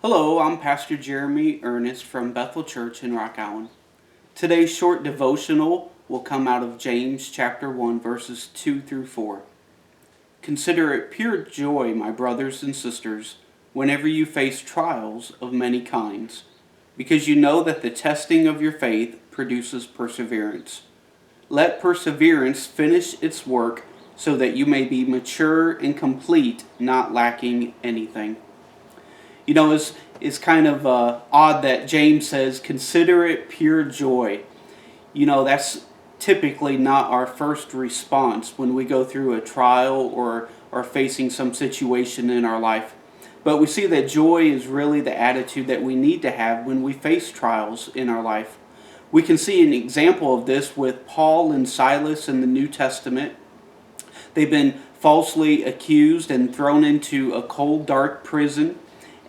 Hello, I'm Pastor Jeremey Earnest from Bethel Church in Rock Island. Today's short devotional will come out of James chapter 1 verses 2 through 4. Consider it pure joy, my brothers and sisters, whenever you face trials of many kinds, because you know that the testing of your faith produces perseverance. Let perseverance finish its work so that you may be mature and complete, not lacking anything. You know, it's kind of odd that James says, consider it pure joy. You know, that's typically not our first response when we go through a trial or are facing some situation in our life. But we see that joy is really the attitude that we need to have when we face trials in our life. We can see an example of this with Paul and Silas in the New Testament. They've been falsely accused and thrown into a cold, dark prison.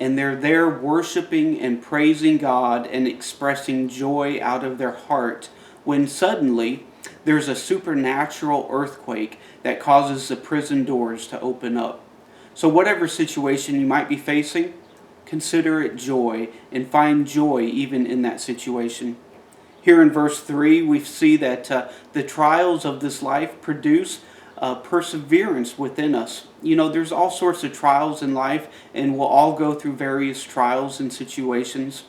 And they're there worshiping and praising God and expressing joy out of their heart when suddenly there's a supernatural earthquake that causes the prison doors to open up. So whatever situation you might be facing, consider it joy and find joy even in that situation. Here in verse 3, we see that the trials of this life produce perseverance within us. You know, there's all sorts of trials in life, and we'll all go through various trials and situations.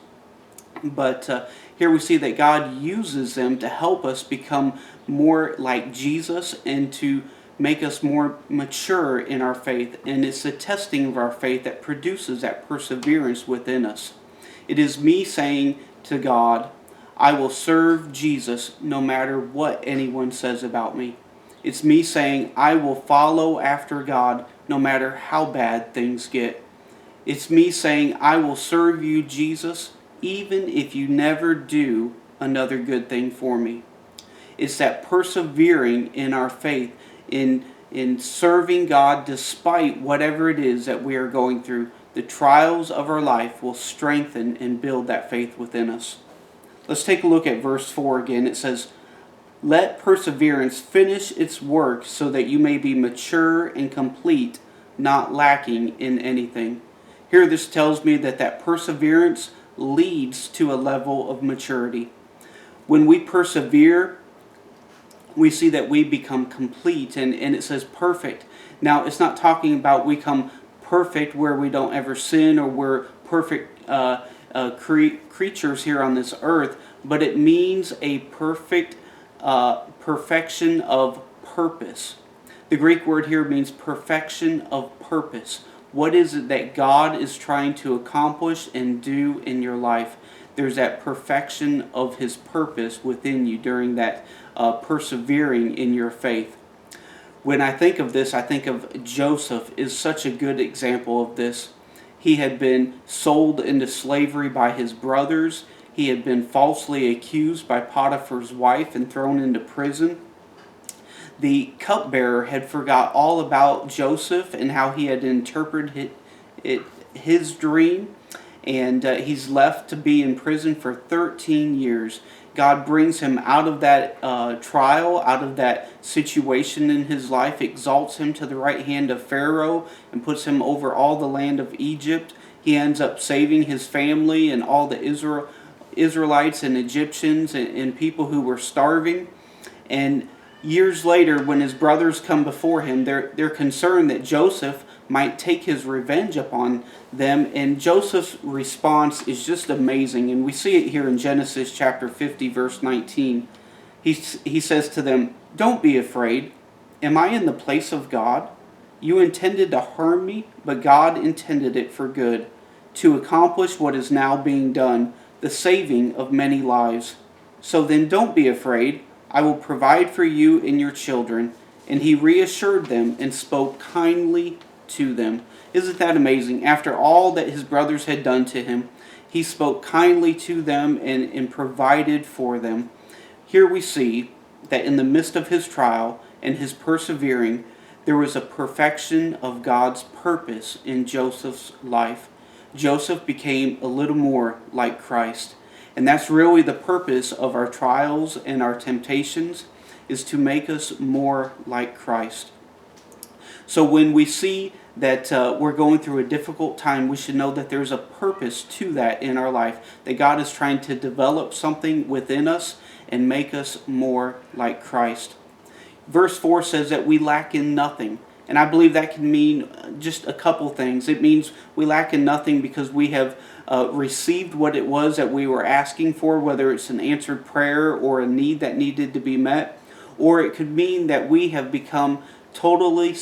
But here we see that God uses them to help us become more like Jesus and to make us more mature in our faith. And it's the testing of our faith that produces that perseverance within us. It is me saying to God, I will serve Jesus no matter what anyone says about me. It's me saying, I will follow after God no matter how bad things get. It's me saying, I will serve you, Jesus, even if you never do another good thing for me. It's that persevering in our faith, in serving God despite whatever it is that we are going through. The trials of our life will strengthen and build that faith within us. Let's take a look at verse 4 again. It says, let perseverance finish its work so that you may be mature and complete, not lacking in anything. Here this tells me that perseverance leads to a level of maturity. When we persevere, we see that we become complete, and it says perfect. Now, it's not talking about we become perfect where we don't ever sin or we're perfect creatures here on this earth, but it means a perfection of purpose. The Greek word here means perfection of purpose. What is it that God is trying to accomplish and do in your life? There's that perfection of His purpose within you during that persevering in your faith. When I think of this, I think of Joseph is such a good example of this. He had been sold into slavery by his brothers. He had been falsely accused by Potiphar's wife and thrown into prison. The cupbearer had forgot all about Joseph and how he had interpreted his dream, and he's left to be in prison for 13 years. God brings him out of that trial, out of that situation in his life, exalts him to the right hand of Pharaoh, and puts him over all the land of Egypt. He ends up saving his family and all the Israelites and Egyptians and people who were starving. And years later, when his brothers come before him, they're concerned that Joseph might take his revenge upon them. And Joseph's response is just amazing. And we see it here in Genesis chapter 50, verse 19. He says to them, don't be afraid. Am I in the place of God? You intended to harm me, but God intended it for good, to accomplish what is now being done, the saving of many lives. So then don't be afraid. I will provide for you and your children. And he reassured them and spoke kindly to them. Isn't that amazing? After all that his brothers had done to him, he spoke kindly to them and provided for them. Here we see that in the midst of his trial and his persevering, there was a perfection of God's purpose in Joseph's life. Joseph became a little more like Christ. And that's really the purpose of our trials and our temptations, is to make us more like Christ. So when we see that we're going through a difficult time, we should know that there's a purpose to that in our life, that God is trying to develop something within us and make us more like Christ. Verse 4 says that we lack in nothing. And I believe that can mean just a couple things. It means we lack in nothing because we have received what it was that we were asking for, whether it's an answered prayer or a need that needed to be met. Or it could mean that we have become totally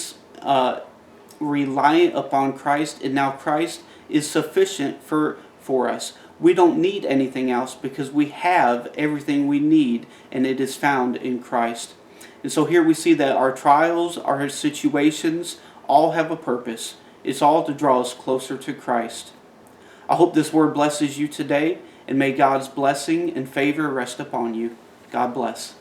reliant upon Christ, and now Christ is sufficient for us. We don't need anything else because we have everything we need, and it is found in Christ. And so here we see that our trials, our situations, all have a purpose. It's all to draw us closer to Christ. I hope this word blesses you today, and may God's blessing and favor rest upon you. God bless.